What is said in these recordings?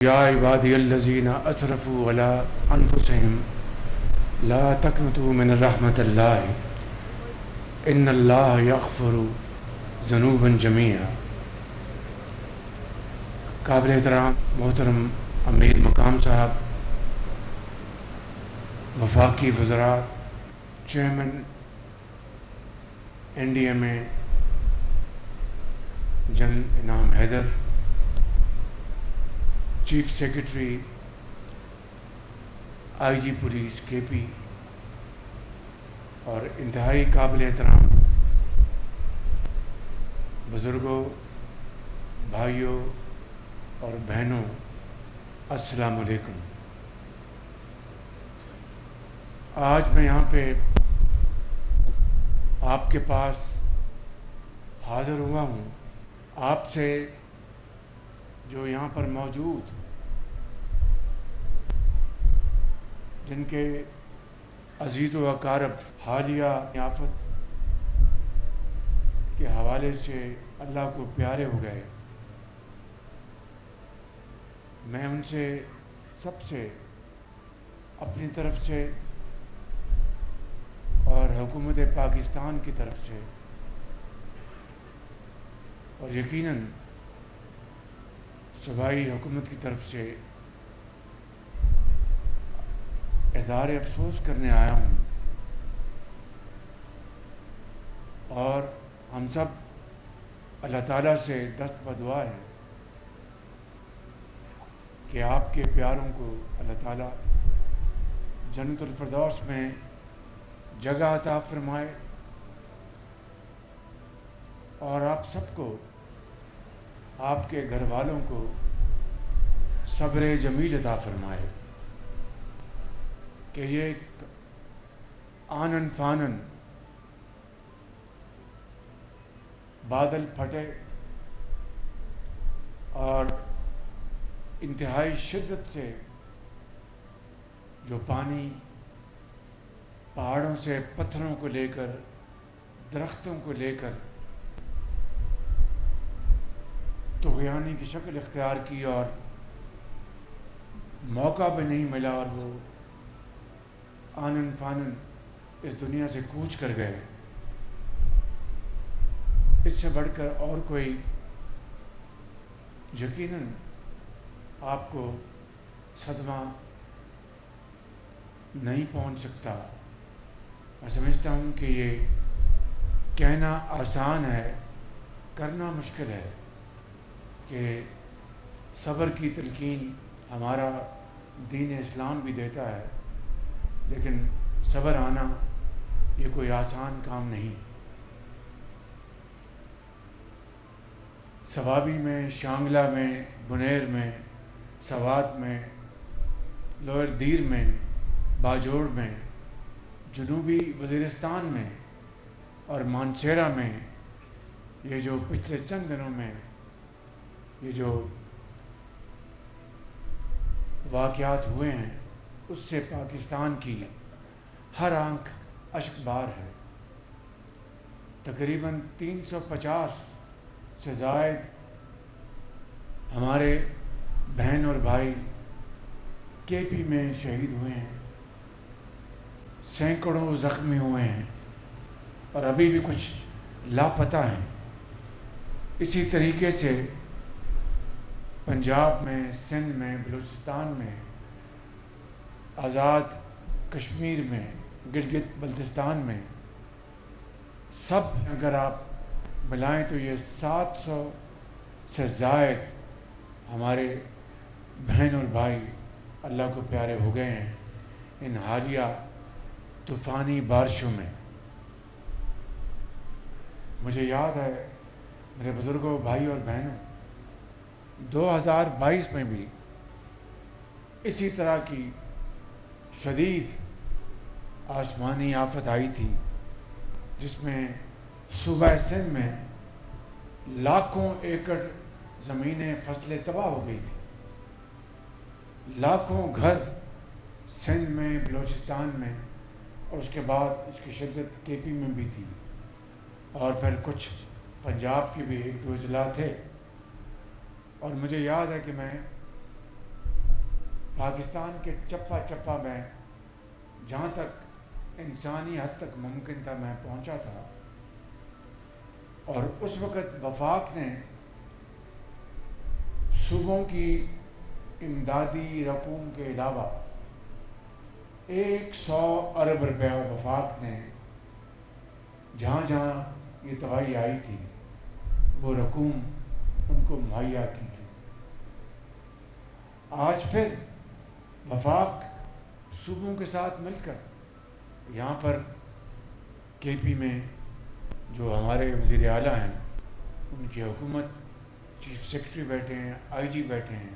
یا عبادی الذین اسرفوا علی انفسہم لا تقنطوا من رحمت اللہ ان اللہ یغفر ذنوبا جمیعا۔ قابل احترام محترم امیر مقام صاحب، وفاقی وزراء، chairman N D M A general Inam Haider, chief secretary I G police K P, اور انتہائی قابل احترام بزرگوں، بھائیوں اور بہنوں، السلام علیکم۔ آج میں یہاں پہ آپ کے پاس حاضر ہوا ہوں، آپ سے جو یہاں پر موجود جن کے عزیز و اقارب حالیہ آفت کے حوالے سے اللہ کو پیارے ہو گئے، میں ان سے سب سے اپنی طرف سے اور حکومت پاکستان کی طرف سے اور یقیناً صوبائی حکومت کی طرف سے اظہار افسوس کرنے آیا ہوں، اور ہم سب اللہ تعالیٰ سے دست بدعا ہے کہ آپ کے پیاروں کو اللہ تعالیٰ جنت الفردوس میں جگہ عطا فرمائے، اور آپ سب کو، آپ کے گھر والوں کو صبر جمیل عطا فرمائے کہ یہ آنن فانن بادل پھٹے اور انتہائی شدت سے جو پانی پہاڑوں سے پتھروں کو لے کر، درختوں کو لے کر طغیانی کی شکل اختیار کی، اور موقع بھی نہیں ملا اور وہ آنن فانن اس دنیا سے کوچ کر گئے، اس سے بڑھ کر اور کوئی یقیناً آپ کو صدمہ نہیں پہنچ سکتا۔ میں سمجھتا ہوں کہ یہ کہنا آسان ہے، کرنا مشکل ہے، کہ صبر کی تلقین ہمارا دین اسلام بھی دیتا ہے، لیکن صبر آنا یہ کوئی آسان کام نہیں۔ صوابی میں، شانگلہ میں، بنیر میں، سوات میں، لوئر دیر میں، باجوڑ میں، جنوبی وزیرستان میں اور مانسیرا میں یہ جو پچھلے چند دنوں میں یہ جو واقعات ہوئے ہیں، اس سے پاکستان کی ہر آنکھ اشک بار ہے۔ تقریباً 350 سے زائد ہمارے بہن اور بھائی کے پی میں شہید ہوئے ہیں، سینکڑوں زخمی ہوئے ہیں، اور ابھی بھی کچھ لاپتہ ہیں۔ اسی طریقے سے پنجاب میں، سندھ میں، بلوچستان میں، آزاد کشمیر میں، گلگت بلتستان میں، سب اگر آپ ملائیں تو یہ 700 سے زائد ہمارے بہن اور بھائی اللہ کو پیارے ہو گئے ہیں ان حالیہ طوفانی بارشوں میں۔ مجھے یاد ہے میرے بزرگوں، بھائی اور بہنوں، 2022 میں بھی اسی طرح کی شدید آسمانی آفت آئی تھی، جس میں صوبہ سندھ میں لاکھوں ایکڑ زمینیں، فصلیں تباہ ہو گئی تھی، لاکھوں گھر سندھ میں، بلوچستان میں، اور اس کے بعد اس کی شدت کے پی میں بھی تھی، اور پھر کچھ پنجاب کے بھی 1-2 اضلاع تھے۔ اور مجھے یاد ہے کہ میں پاکستان کے چپا چپا میں جہاں تک انسانی حد تک ممکن تھا میں پہنچا تھا، اور اس وقت وفاق نے صوبوں کی امدادی رقوم کے علاوہ 100 ارب روپیہ وفاق نے جہاں جہاں یہ تباہی آئی تھی وہ رقوم ان کو مہیا کی تھی۔ آج پھر وفاق صوبوں کے ساتھ مل کر یہاں پر کے پی میں جو ہمارے وزیر اعلیٰ ہیں، ان کی حکومت، چیف سیکرٹری بیٹھے ہیں، آئی جی بیٹھے ہیں،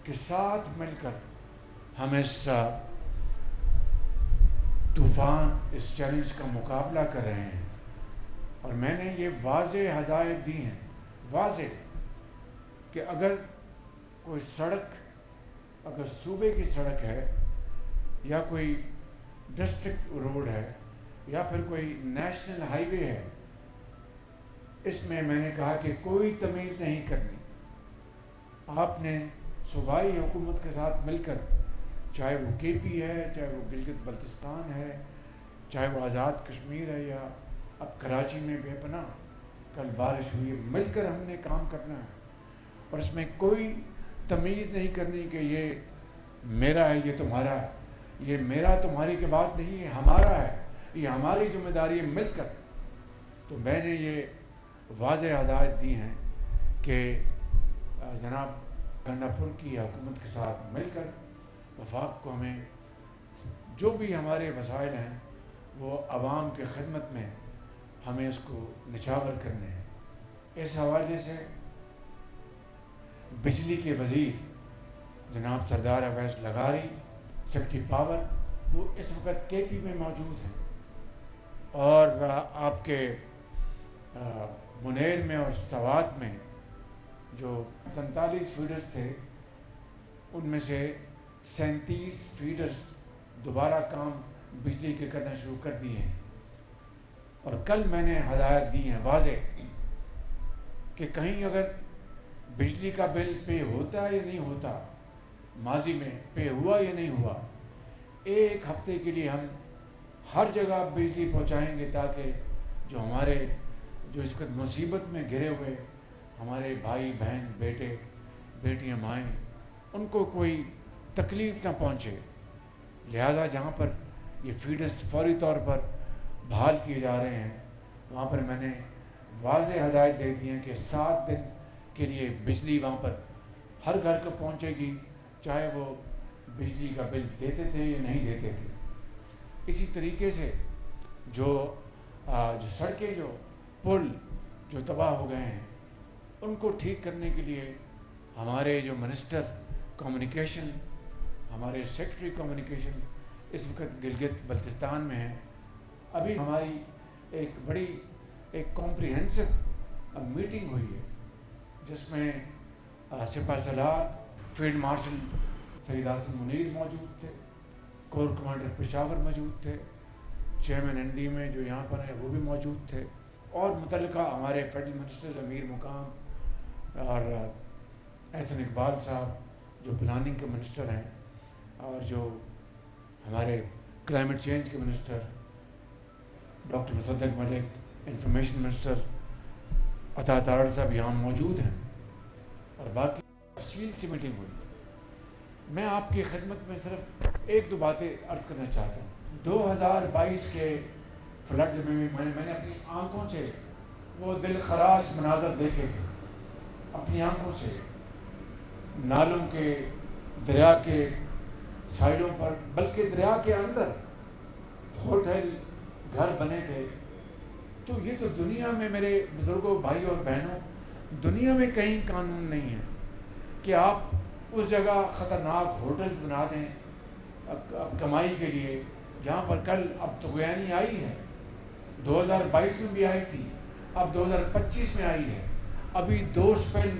کے ساتھ مل کر ہم اس طوفان، اس چیلنج کا مقابلہ کر رہے ہیں۔ اور میں نے یہ واضح ہدایت دی ہیں، واضح، کہ اگر کوئی سڑک، اگر صوبے کی سڑک ہے یا کوئی ڈسٹرکٹ روڈ ہے یا پھر کوئی نیشنل ہائی وے ہے، اس میں نے کہا کہ کوئی تمیز نہیں کرنی۔ آپ نے صوبائی حکومت کے ساتھ مل کر، چاہے وہ کے پی ہے، چاہے وہ گلگت بلتستان ہے، چاہے وہ آزاد کشمیر ہے، یا اب کراچی میں بے پناہ کل بارش ہوئی ہے، مل کر ہم نے کام کرنا ہے، اور اس میں کوئی تمیز نہیں کرنی کہ یہ میرا ہے، یہ تمہارا ہے، یہ میرا تمہاری کی بات نہیں ہے، ہمارا ہے، یہ ہماری ذمہ داری ہے مل کر۔ تو میں نے یہ واضح ہدایت دی ہیں کہ جناب گنڈا پور کی حکومت کے ساتھ مل کر وفاق کو ہمیں جو بھی ہمارے وسائل ہیں وہ عوام کی خدمت میں ہمیں اس کو نچھاور کرنے ہیں۔ اس حوالے سے بجلی کے وزیر جناب سردار اویس لغاری، سیکرٹری پاور، وہ اس وقت کے پی میں موجود ہیں، اور آپ کے منیر میں اور سوات میں جو 47 فیڈرز تھے ان میں سے 37 فیڈرز دوبارہ کام بجلی کے کرنا شروع کر دیے ہیں۔ اور کل میں نے ہدایت دی ہیں واضح کہ کہیں اگر بجلی کا بل پے ہوتا ہے یا نہیں ہوتا، ماضی میں پے ہوا یا نہیں ہوا، 1 ہفتے کے لیے ہم ہر جگہ بجلی پہنچائیں گے، تاکہ جو ہمارے جو اس وقت مصیبت میں گھرے ہوئے ہمارے بھائی بہن، بیٹے بیٹیاں، مائیں، ان کو کوئی تکلیف نہ پہنچے۔ لہٰذا جہاں پر یہ فیڈرز فوری طور پر بحال کیے جا رہے ہیں، وہاں پر میں نے واضح ہدایت دے دی ہیں کہ 7 دن کے لیے بجلی وہاں پر ہر گھر کو پہنچے گی، چاہے وہ بجلی کا بل دیتے تھے یا نہیں دیتے تھے۔ اسی طریقے سے جو سڑکیں، جو پل جو تباہ ہو گئے ہیں، ان کو ٹھیک کرنے کے لیے ہمارے جو منسٹر کمیونیکیشن، ہمارے سیکرٹری کمیونیکیشن اس وقت گلگت بلتستان میں ہیں۔ ابھی ہماری ایک بڑی کمپریہنسو میٹنگ ہوئی ہے، جس میں سپاہ سالار فیلڈ مارشل سید عاصم منیر موجود تھے، کور کمانڈر پشاور موجود تھے، چیئرمین این ڈی میں جو یہاں پر ہے وہ بھی موجود تھے، اور متعلقہ ہمارے فیڈرل منسٹر امیر مقام اور احسن اقبال صاحب جو پلاننگ کے منسٹر ہیں، اور جو ہمارے کلائمیٹ چینج کے منسٹر ڈاکٹر مصدق ملک، انفارمیشن منسٹر عطا تارڑ صاحب یہاں موجود ہیں، اور باقی تفصیل سے میٹنگ ہوئی۔ میں آپ کی خدمت میں صرف 1-2 باتیں عرض کرنا چاہتا ہوں۔ 2022 کے فلڈ میں میں نے اپنی آنکھوں سے وہ دل خراش مناظر دیکھے تھے، اپنی آنکھوں سے، نالوں کے، دریا کے سائڈوں پر، بلکہ دریا کے اندر ہوٹل، گھر بنے تھے۔ تو یہ تو دنیا میں، میرے بزرگوں، بھائیوں اور بہنوں، دنیا میں کہیں قانون نہیں ہے کہ آپ اس جگہ خطرناک ہوٹلز بنا دیں کمائی کے لیے، جہاں پر کل اب طغیانی آئی ہے، 2022 میں بھی آئی تھی، اب 2025 میں آئی ہے، ابھی 2 اسپیل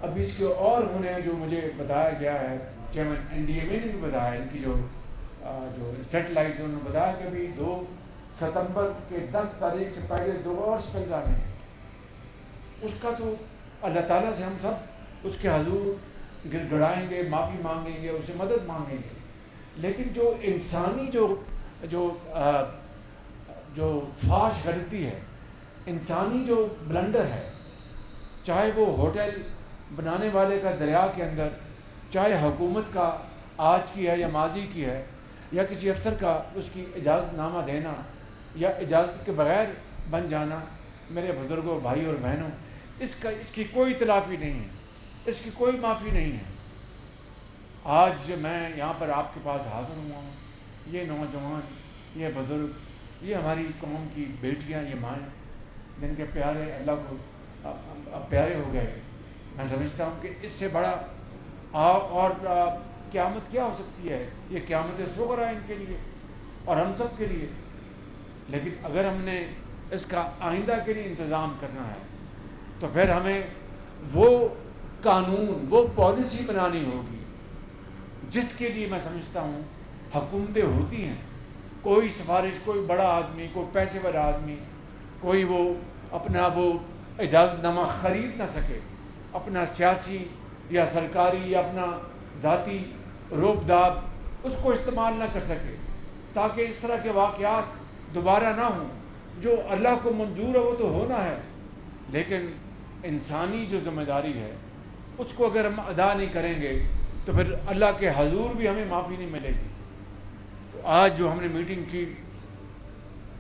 ابھی اس کے اور ہونے ہیں، جو مجھے بتایا گیا ہے، چیئرمین این ڈی اے میں نے بھی بتایا، ان کی جو سیٹلائٹس ہیں، انہوں نے بتایا کہ ابھی 2 ستمبر کے 10 تاریخ سے پہلے 2 اور اسپیل آنے ہیں۔ اس کا تو اللہ تعالیٰ سے ہم سب اس کے حضور گر گڑائیں گے، معافی مانگیں گے، اسے مدد مانگیں گے، لیکن جو انسانی جو فاش غلطی ہے، انسانی جو بلنڈر ہے، چاہے وہ ہوٹل بنانے والے کا دریا کے اندر، چاہے حکومت کا آج کی ہے یا ماضی کی ہے، یا کسی افسر کا اس کی اجازت نامہ دینا یا اجازت کے بغیر بن جانا، میرے بزرگوں، بھائی اور بہنوں، اس کی کوئی تلافی نہیں ہے، اس کی کوئی معافی نہیں ہے۔ آج میں یہاں پر آپ کے پاس حاضر ہوا ہوں، یہ نوجوان، یہ بزرگ، یہ ہماری قوم کی بیٹیاں، یہ مائیں، جن کے پیارے اللہ کو اب پیارے ہو گئے، میں سمجھتا ہوں کہ اس سے بڑا اور قیامت کیا ہو سکتی ہے؟ یہ قیامت صغریٰ ہے ان کے لیے اور ہم سب کے لیے۔ لیکن اگر ہم نے اس کا آئندہ کے لیے انتظام کرنا ہے تو پھر ہمیں وہ قانون، وہ پالیسی بنانی ہوگی جس کے لیے میں سمجھتا ہوں حکومتیں ہوتی ہیں۔ کوئی سفارش، کوئی بڑا آدمی، کوئی پیسے والا آدمی، کوئی وہ اپنا وہ اجازت نامہ خرید نہ سکے، اپنا سیاسی یا سرکاری یا اپنا ذاتی روب داب اس کو استعمال نہ کر سکے، تاکہ اس طرح کے واقعات دوبارہ نہ ہوں۔ جو اللہ کو منظور ہے وہ تو ہونا ہے، لیکن انسانی جو ذمہ داری ہے اس کو اگر ہم ادا نہیں کریں گے تو پھر اللہ کے حضور بھی ہمیں معافی نہیں ملے گی۔ تو آج جو ہم نے میٹنگ کی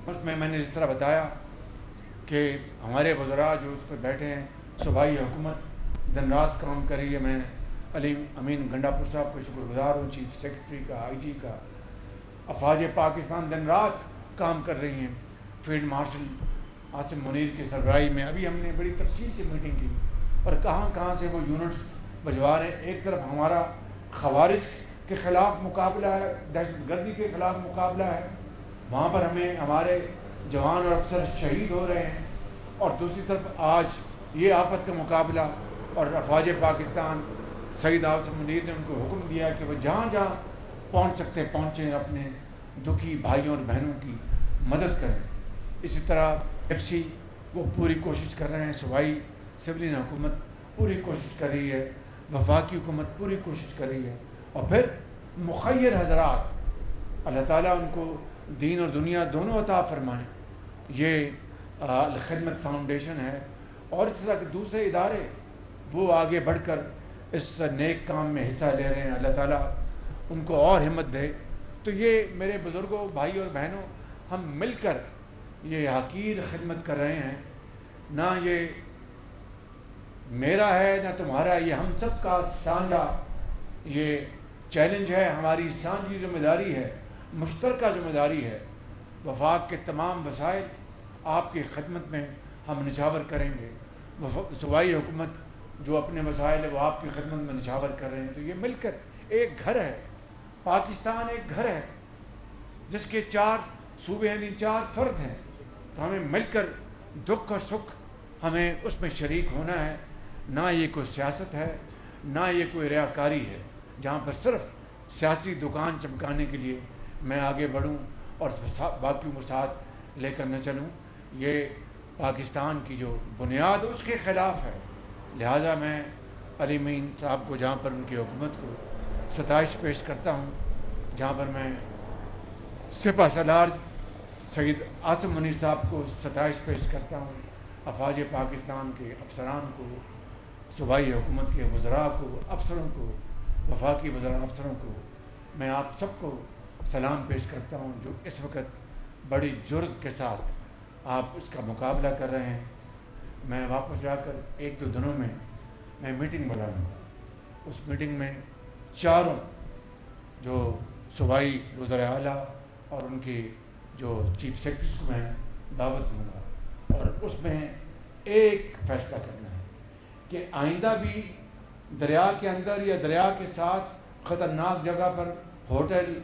اس میں نے اس طرح بتایا کہ ہمارے وزراء جو اس پر بیٹھے ہیں، صوبائی حکومت دن رات کام کر رہی ہے۔ میں علیم امین گنڈاپور صاحب کو شکر گزار ہوں، چیف سیکرٹری کا، آئی جی کا، افواج پاکستان دن رات کام کر رہی ہیں، فیلڈ مارشل عاصم منیر کی سربراہی میں ابھی ہم نے بڑی تفصیل سے میٹنگ کی، اور کہاں کہاں سے وہ یونٹس بھجوا رہے ہیں۔ ایک طرف ہمارا خوارج کے خلاف مقابلہ ہے، دہشت گردی کے خلاف مقابلہ ہے، وہاں پر ہمیں ہمارے جوان اور افسر شہید ہو رہے ہیں، اور دوسری طرف آج یہ آفت کا مقابلہ، اور افواج پاکستان سید عاصم منیر نے ان کو حکم دیا کہ وہ جہاں جہاں پہنچ سکتے پہنچیں، اپنے دکھی بھائیوں اور بہنوں کی مدد کریں۔ اسی طرح ایف سی وہ پوری کوشش کر رہے ہیں، صوبائی سولین حکومت پوری کوشش کر رہی ہے، وفاقی حکومت پوری کوشش کر رہی ہے، اور پھر مخیر حضرات، اللہ تعالیٰ ان کو دین اور دنیا دونوں عطا فرمائیں۔ یہ الخدمت فاؤنڈیشن ہے اور اس طرح کے دوسرے ادارے وہ آگے بڑھ کر اس نیک کام میں حصہ لے رہے ہیں، اللہ تعالیٰ ان کو اور ہمت دے۔ تو یہ میرے بزرگوں، بھائی اور بہنوں، ہم مل کر یہ حقیر خدمت کر رہے ہیں، نہ یہ میرا ہے نہ تمہارا، یہ ہم سب کا سانجھا یہ چیلنج ہے، ہماری سانجھی ذمہ داری ہے، مشترکہ ذمہ داری ہے۔ وفاق کے تمام وسائل آپ کی خدمت میں ہم نچھاور کریں گے، صوبائی حکومت جو اپنے مسائل ہے وہ آپ کی خدمت میں نچھاور کر رہے ہیں۔ تو یہ مل کر ایک گھر ہے، پاکستان ایک گھر ہے جس کے 4 صوبے یعنی 4 فرد ہیں، تو ہمیں مل کر دکھ اور سکھ ہمیں اس میں شریک ہونا ہے۔ نہ یہ کوئی سیاست ہے، نہ یہ کوئی ریاکاری ہے جہاں پر صرف سیاسی دکان چمکانے کے لیے میں آگے بڑھوں اور باقیوں کو ساتھ لے کر نہ چلوں۔ یہ پاکستان کی جو بنیاد اس کے خلاف ہے، لہٰذا میں علی امین صاحب کو، جہاں پر ان کی حکومت کو ستائش پیش کرتا ہوں، جہاں پر میں سپہ سالار سید عاصم منیر صاحب کو ستائش پیش کرتا ہوں، افواج پاکستان کے افسران کو، صوبائی حکومت کے وزراء کو، افسروں کو، وفاقی وزراء افسروں کو، میں آپ سب کو سلام پیش کرتا ہوں جو اس وقت بڑی جرأت کے ساتھ آپ اس کا مقابلہ کر رہے ہیں۔ میں واپس جا کر 1-2 دنوں میں میٹنگ بلاؤں گا، اس میٹنگ میں چاروں جو صوبائی وزراء اعلیٰ اور ان کی جو چیف سیکرٹریز کو میں دعوت دوں گا، اور اس میں ایک فیصلہ کرنا ہے کہ آئندہ بھی دریا کے اندر یا دریا کے ساتھ خطرناک جگہ پر ہوٹل،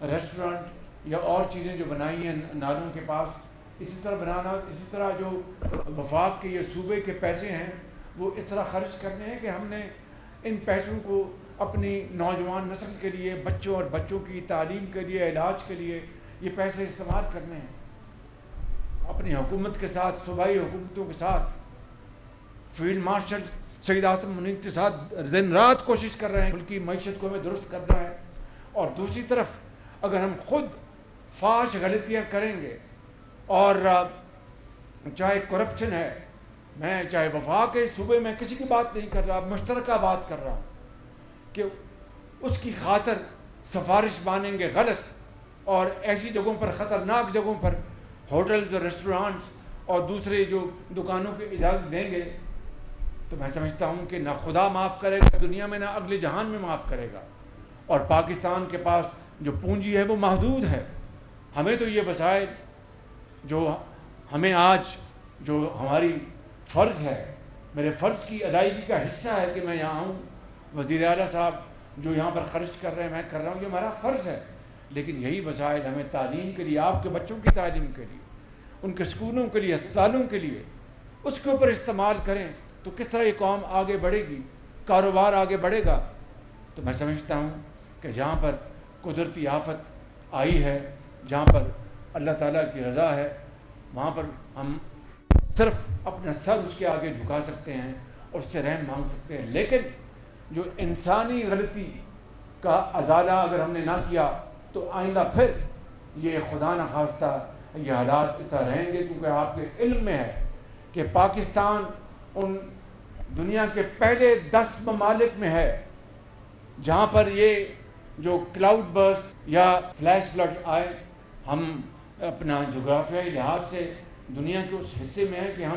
ریسٹورنٹ یا اور چیزیں جو بنائی ہیں نالوں کے پاس، اسی طرح بنانا، اسی طرح جو وفاق کے یہ صوبے کے پیسے ہیں وہ اس طرح خرچ کرنے ہیں کہ ہم نے ان پیسوں کو اپنی نوجوان نسل کے لیے، بچوں اور بچوں کی تعلیم کے لیے، علاج کے لیے یہ پیسے استعمال کرنے ہیں۔ اپنی حکومت کے ساتھ، صوبائی حکومتوں کے ساتھ فیلڈ مارشل سید آصم منیر کے ساتھ دن رات کوشش کر رہے ہیں، ملک کی معیشت کو ہمیں درست کرنا ہے. اور دوسری طرف اگر ہم خود فاش غلطیاں کریں گے، اور چاہے کرپشن ہے، میں چاہے وفاق کے صوبے میں کسی کی بات نہیں کر رہا، مشترکہ بات کر رہا ہوں کہ اس کی خاطر سفارش مانیں گے غلط، اور ایسی جگہوں پر، خطرناک جگہوں پر، ہوٹلز اور ریسٹورانٹس اور دوسرے جو دکانوں کی اجازت دیں گے، تو میں سمجھتا ہوں کہ نہ خدا معاف کرے گا دنیا میں، نہ اگلے جہان میں معاف کرے گا. اور پاکستان کے پاس جو پونجی ہے وہ محدود ہے. ہمیں تو یہ وسائل جو ہمیں آج جو ہماری فرض ہے، میرے فرض کی ادائیگی کا حصہ ہے کہ میں یہاں ہوں، وزیر اعلیٰ صاحب جو یہاں پر خرچ کر رہے ہیں میں کر رہا ہوں، یہ ہمارا فرض ہے. لیکن یہی وسائل ہمیں تعلیم کے لیے، آپ کے بچوں کی تعلیم کے لیے، ان کے اسکولوں کے لیے، اسپتالوں کے لیے، اس کے اوپر استعمال کریں تو کس طرح یہ قوم آگے بڑھے گی، کاروبار آگے بڑھے گا. تو میں سمجھتا ہوں کہ جہاں پر قدرتی آفت آئی ہے، جہاں پر اللہ تعالیٰ کی رضا ہے، وہاں پر ہم صرف اپنا سر اس کے آگے جھکا سکتے ہیں اور اس سے رحم مانگ سکتے ہیں. لیکن جو انسانی غلطی کا ازالہ اگر ہم نے نہ کیا تو آئندہ پھر یہ خدا نخواستہ یہ حالات اس طرح رہیں گے. کیونکہ آپ کے علم میں ہے کہ پاکستان ان دنیا کے پہلے 10 ممالک میں ہے جہاں پر یہ جو کلاؤڈ برسٹ یا فلیش فلڈ آئے. ہم اپنا جغرافیائی لحاظ سے دنیا کے اس حصے میں ہیں کہ ہم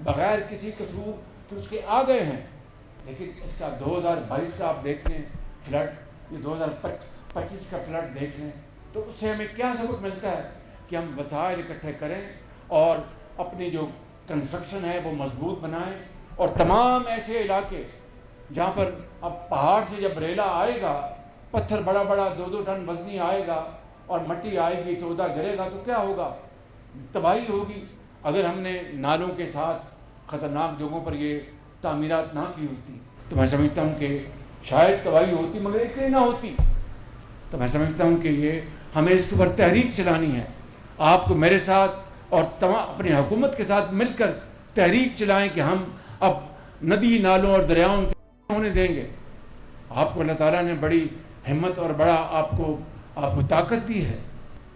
بغیر کسی قصور کے اس کے آ گئے ہیں. لیکن اس کا 2022 کا آپ دیکھ لیں فلڈ، یہ 2025 کا فلڈ دیکھ لیں، تو اس سے ہمیں کیا سبق ملتا ہے کہ ہم وسائل اکٹھے کریں اور اپنی جو کنسٹرکشن ہے وہ مضبوط بنائیں. اور تمام ایسے علاقے جہاں پر اب پہاڑ سے جب ریلا آئے گا، پتھر بڑا بڑا 2-2 ٹن وزنی آئے گا اور مٹی آئے گی، تودا گرے گا تو کیا ہوگا؟ تباہی ہوگی. اگر ہم نے نالوں کے ساتھ خطرناک جگہوں پر یہ تعمیرات نہ کی ہوتی تو میں سمجھتا ہوں کہ شاید تباہی ہوتی، مگر ایک نہ ہوتی. تو میں سمجھتا ہوں کہ یہ ہمیں اس کے اوپر تحریک چلانی ہے. آپ کو میرے ساتھ اور تمام اپنی حکومت کے ساتھ مل کر تحریک چلائیں کہ ہم اب ندی نالوں اور دریاؤں کے ہونے دیں گے. آپ کو اللہ تعالیٰ نے بڑی ہمت اور بڑا آپ کو طاقت دی ہے.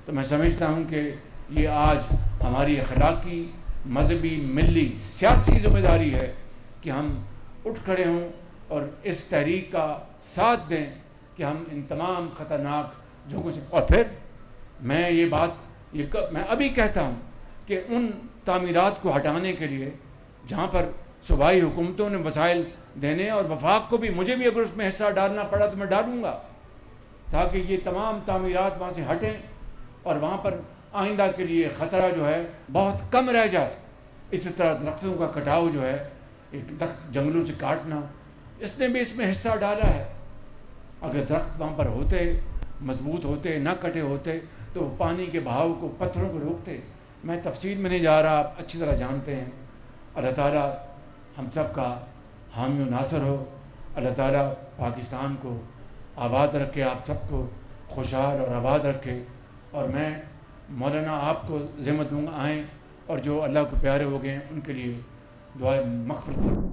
تو میں سمجھتا ہوں کہ یہ آج ہماری اخلاقی، مذہبی، ملی، سیاسی ذمہ داری ہے کہ ہم اٹھ کھڑے ہوں اور اس تحریک کا ساتھ دیں کہ ہم ان تمام خطرناک جگہوں سے. اور پھر میں یہ بات میں ابھی کہتا ہوں کہ ان تعمیرات کو ہٹانے کے لیے جہاں پر صوبائی حکومتوں نے وسائل دینے، اور وفاق کو بھی، مجھے بھی اگر اس میں حصہ ڈالنا پڑا تو میں ڈالوں گا تاکہ یہ تمام تعمیرات وہاں سے ہٹیں اور وہاں پر آئندہ کے لیے خطرہ جو ہے بہت کم رہ جائے. اسی طرح درختوں کا کٹاؤ جو ہے، ایک درخت جنگلوں سے کاٹنا، اس نے بھی اس میں حصہ ڈالا ہے. اگر درخت وہاں پر ہوتے، مضبوط ہوتے، نہ کٹے ہوتے تو پانی کے بہاؤ کو، پتھروں کو روکتے. میں تفصیل میں نہیں جا رہا، آپ اچھی طرح جانتے ہیں. اللہ تعالیٰ ہم سب کا حامی و ناصر ہو. اللہ تعالیٰ پاکستان کو آباد رکھے، آپ سب کو خوشحال اور آباد رکھے. اور میں مولانا آپ کو ذمت دوں گا، آئیں اور جو اللہ کو پیارے ہو گئے ہیں ان کے لیے دعائیں مغفرت فرمائیں.